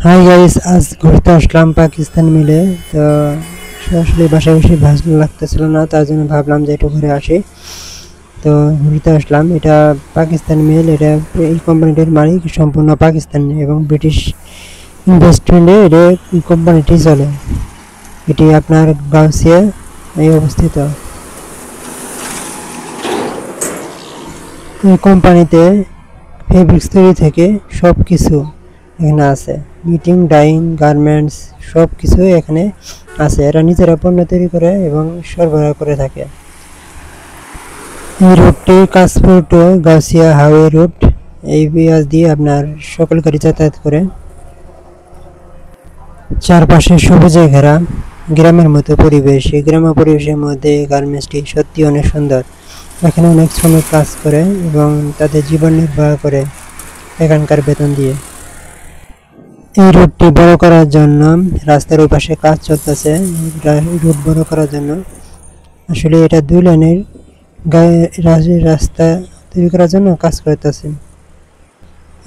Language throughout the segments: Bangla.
হাই গাইস, আজ ঘুরতে আসলাম পাকিস্তান মিলে। তো আসলে বাসায় বসে ভালো লাগতেছিল না, তার জন্য ভাবলাম যে একটু ঘুরে আসি। তো ঘুরতে আসলাম। এটা পাকিস্তান মিল। এটা এই কোম্পানিটির মালিক সম্পূর্ণ পাকিস্তান এবং ব্রিটিশ ইনভেস্টমেন্টে এটা এই কোম্পানিটি চলে। এটি আপনার গাউসিয়া এই অবস্থিত। এই কোম্পানিতে ফেব্রিক্স তৈরি থেকে সব কিছু এখানে আছে। নিটিং, ডাইং, গার্মেন্টস সব কিছু এখানে আছে। এরা নিজেরা পণ্য তৈরি করে এবং সরবরাহ করে থাকে। এই রুটটি Kashpur to Gausia highway route. এই পেঁয়াজ দিয়ে আপনার সকল গাড়ি যাতায়াত করে। চারপাশে সবুজে ঘেরা গ্রামের মতো পরিবেশ। এই গ্রাম্য পরিবেশের মধ্যে গার্মেন্টসটি সত্যি অনেক সুন্দর। এখানে অনেক শ্রমিক কাজ করে এবং তাদের জীবন নির্বাহ করে এখানকার বেতন দিয়ে। এই রুটটি বড় করার জন্য রাস্তার ওই পাশে কাজ চলতেছে। রুট বড় করার জন্য আসলে এটা 2 লাইনের রাস্তা তৈরি করার জন্য কাজ করতেছে।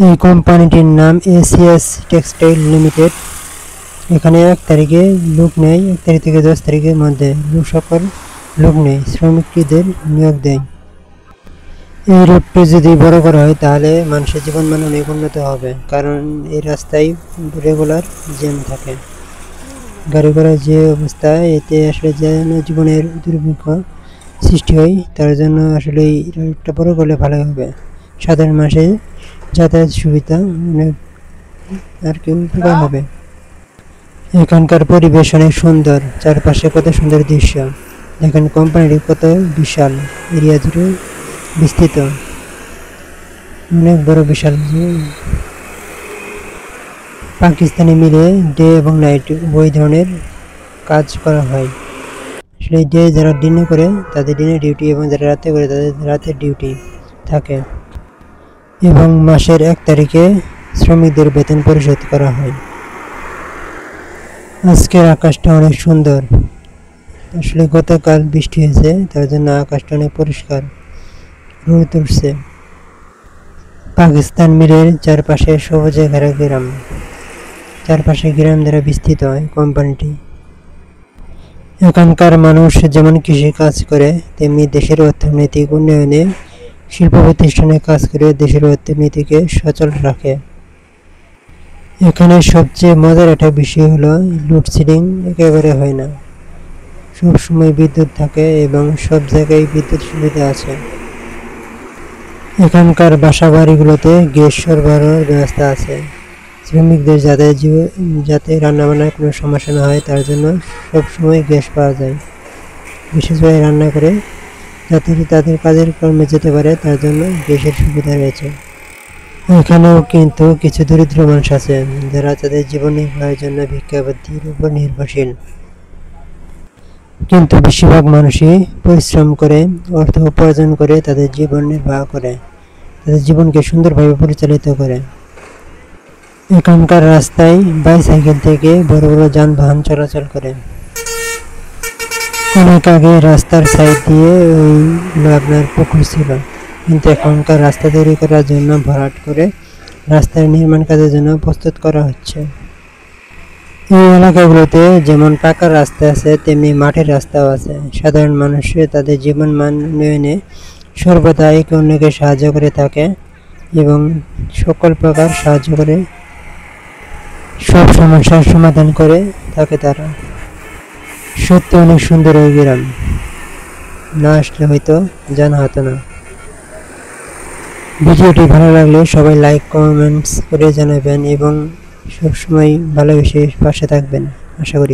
এই কোম্পানিটির নাম এসিএস টেক্সটাইল লিমিটেড। এখানে 1 তারিখে লোক নেয়, 1 তারিখ থেকে 10 তারিখের মধ্যে সকল লোক নেয়, শ্রমিকদের নিয়োগ দেয়। এই রুটটি যদি বড় করা হয় তাহলে মানুষের জীবনমান অনেক উন্নত হবে, কারণ এই রাস্তায় রেগুলার জ্যাম থাকে। গাড়ি ঘোড়ার যে অবস্থা, এতে আসলে যেন জীবনের দুর্ভিক্ষ সৃষ্টি হয়, তার জন্য আসলে এই রুটটা বড় করলে ভালো হবে। সাধারণ মানুষের যাতায়াত সুবিধা অনেক আর কি উপকার হবে। এখানকার পরিবেশ অনেক সুন্দর, চারপাশে কত সুন্দর দৃশ্য। দেখেন কোম্পানিটি কত বিশাল এরিয়া জুড়ে বিস্তৃত, অনেক বড় বিশাল। পাকিস্তানি মিলে ডে এবং নাইট উভয় ধরনের কাজ করা হয়। আসলে ডে যারা দিনে করে তাদের দিনে ডিউটি এবং যারা রাতে করে তাদের রাতের ডিউটি থাকে। এবং মাসের 1 তারিখে শ্রমিকদের বেতন পরিশোধ করা হয়। আজকের আকাশটা অনেক সুন্দর। আসলে গতকাল বৃষ্টি হয়েছে, তার জন্য আকাশটা অনেক পরিষ্কার, রোদ উঠছে। পাকিস্তান মিলের চারপাশে সবুজে ঘেরা গ্রাম, চারপাশে গ্রাম দ্বারা বিস্তৃত হয় কোম্পানিটি। এখানকার মানুষ যেমন কৃষি কাজ করে, তেমনি দেশের অর্থনৈতিক উন্নয়নে শিল্প প্রতিষ্ঠানে কাজ করে দেশের অর্থনীতিকে সচল রাখে। এখানে সবচেয়ে মজার একটা বিষয় হলো লোডশেডিং একেবারে হয় না। সবসময় বিদ্যুৎ থাকে এবং সব জায়গায় বিদ্যুৎ সুবিধা আছে। এখানকার বাসা বাড়িগুলোতে গ্যাস সরবরাহের ব্যবস্থা আছে। শ্রমিকদের যাতে রান্নাবান্নার কোনো সমস্যা না হয়, তার জন্য সবসময় গ্যাস পাওয়া যায়। বিশেষভাবে রান্না করে যাতে তাদের কাজের কর্মে যেতে পারে, তার জন্য গ্যাসের সুবিধা রয়েছে। এখানেও কিন্তু কিছু দরিদ্র মানুষ আছে যারা তাদের জীবন নির্বাহের জন্য ভিক্ষাবৃত্তির উপর নির্ভরশীল। কিন্তু বেশিরভাগ মানুষই পরিশ্রম করে অর্থ উপার্জন করে তাদের জীবন নির্বাহ করে, তাদের জীবনকে সুন্দরভাবে পরিচালিত করে। এখানকার রাস্তায় বাইসাইকেল থেকে বড় বড় যানবাহন চলাচল করে। অনেক আগে রাস্তার সাইড দিয়ে আপনার পুকুর ছিল, কিন্তু এখনকার রাস্তা তৈরি করার জন্য ভরাট করে রাস্তার নির্মাণ কাজের জন্য প্রস্তুত করা হচ্ছে। এই এলাকাগুলোতে যেমন পাকা রাস্তা আছে, তেমনি মাটির রাস্তাও আছে। সাধারণ মানুষের তাদের জীবন মান উন্নয়নে সর্বদা একে অন্যকে সাহায্য করে থাকে এবং সকল প্রকার সাহায্য করে, সব সমস্যার সমাধান করে থাকে তারা। সত্যি অনেক সুন্দর এই গ্রাম, না আসলে হয়তো জানা হতো না। ভিডিওটি ভালো লাগলে সবাই লাইক কমেন্টস করে জানাবেন এবং সবসময় ভালোবেসে পাশে থাকবেন, আশা করি।